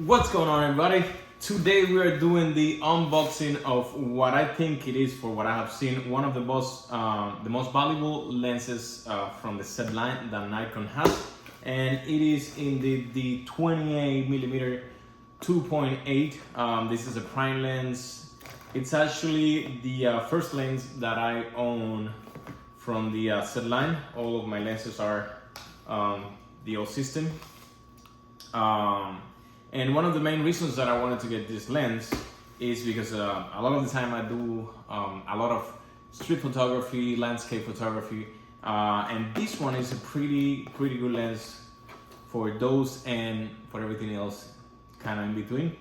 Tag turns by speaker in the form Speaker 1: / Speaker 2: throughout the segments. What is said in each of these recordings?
Speaker 1: What's going on, everybody? Today we are doing the unboxing of what I think it is, for what I have seen, one of the most valuable lenses from the Z line that Nikon has, and it is in the 28mm 2.8. This is a prime lens. It's actually the first lens that I own from the Z line. All of my lenses are the old system. And one of the main reasons that I wanted to get this lens is because a lot of the time I do a lot of street photography, landscape photography, and this one is a pretty good lens for those and for everything else kind of in between.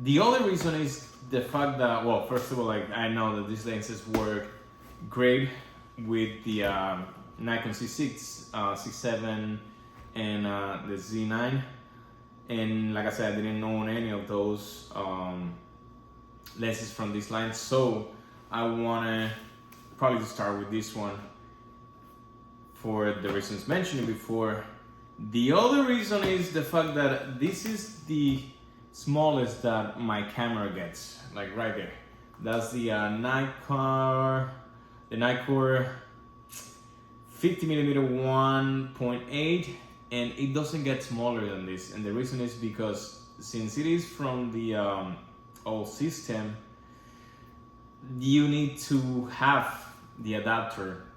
Speaker 1: The other reason is the fact that, well, first of all, like, I know that these lenses work great with the Nikkor Z6, 6.7, and the Z9, and like I said, I didn't own any of those lenses from this line, so I wanna probably start with this one for the reasons mentioned before. The other reason is the fact that this is the smallest that my camera gets, like right there. That's the Nikkor 50mm 1.8. and it doesn't get smaller than this, and the reason is because since it is from the old system, you need to have the adapter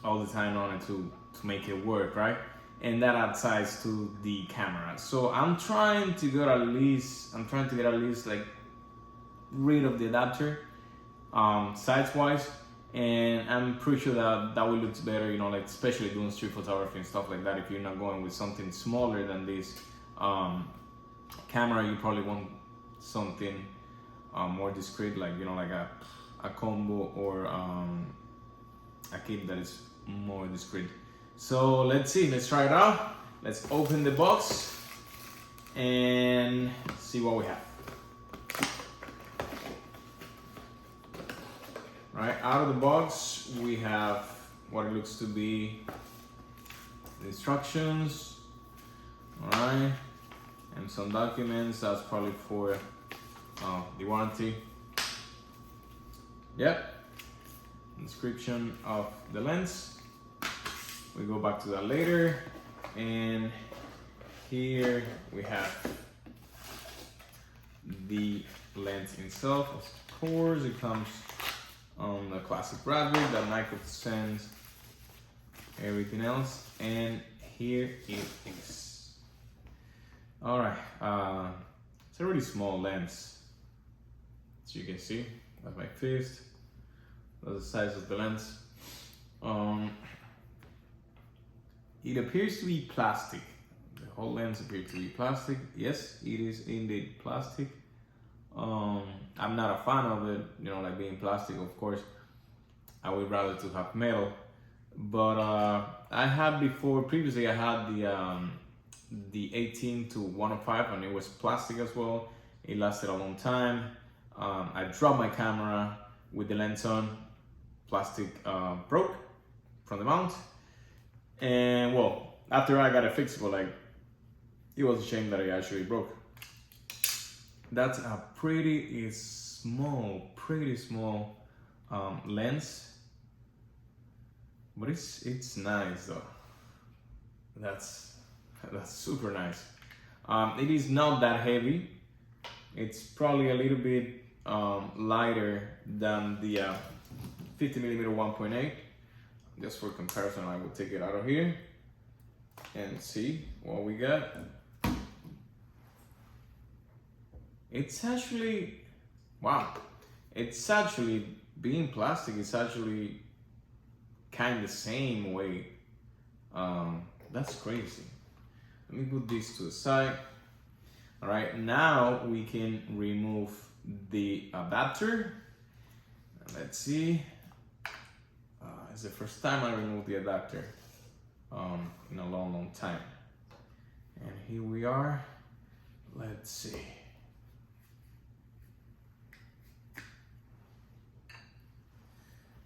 Speaker 1: all the time on it to make it work, right? And that adds size to the camera. So I'm trying to get at least like rid of the adapter size wise. And I'm pretty sure that will look better, you know, like especially doing street photography and stuff like that. If you're not going with something smaller than this camera, you probably want something more discreet, like, you know, like a combo or a kit that is more discreet. So let's see, let's try it out. Let's open the box and see what we have. Right, out of the box, we have what it looks to be the instructions, all right, and some documents. That's probably for the warranty. Yep, description of the lens. We go back to that later, and here we have the lens itself. Of course, it comes on the classic graphic that Nikkor sends everything else, and here it is. All right, it's a really small lens, as you can see. That's my fist. That's the size of the lens. It appears to be plastic. The whole lens appears to be plastic. Yes, it is indeed plastic. I'm not a fan of it, you know, like being plastic. Of course, I would rather to have metal, but I had previously I had the 18 to 105, and it was plastic as well. It lasted a long time. I dropped my camera with the lens on, plastic broke from the mount, and well, after I got it fixed, but like, it was a shame that it actually broke. That's a pretty small lens, but it's nice though. That's super nice. It is not that heavy. It's probably a little bit lighter than the 50mm 1.8. Just for comparison, I will take it out of here and see what we got. It's actually, wow, it's actually, being plastic, it's actually kind of the same weight. That's crazy. Let me put this to the side. All right, now we can remove the adapter. Let's see. It's the first time I removed the adapter in a long time. And here we are. Let's see.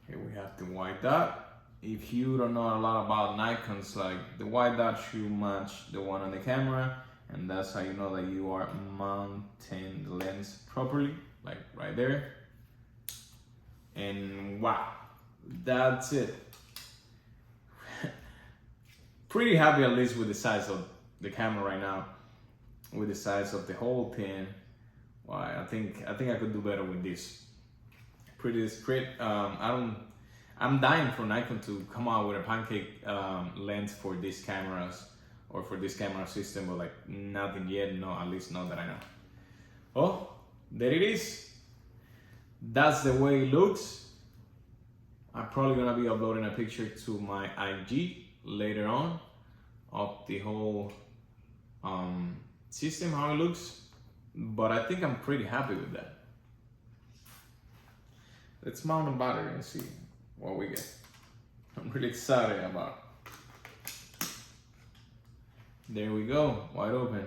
Speaker 1: Here we have the white dot. If you don't know a lot about Nikons, like, the white dot should match the one on the camera, and that's how you know that you are mounting the lens properly, like right there. And wow, that's it. Pretty happy at least with the size of the camera right now, with the size of the whole thing. Wow, I think I could do better with this. Pretty discreet. I'm dying for Nikon to come out with a pancake lens for these cameras or for this camera system, but like nothing yet. No, at least not that I know. Oh, there it is. That's the way it looks. I'm probably gonna be uploading a picture to my IG later on of the whole system, how it looks, but I think I'm pretty happy with that. Let's mount the battery and see what we get. I'm really excited about. There we go, wide open.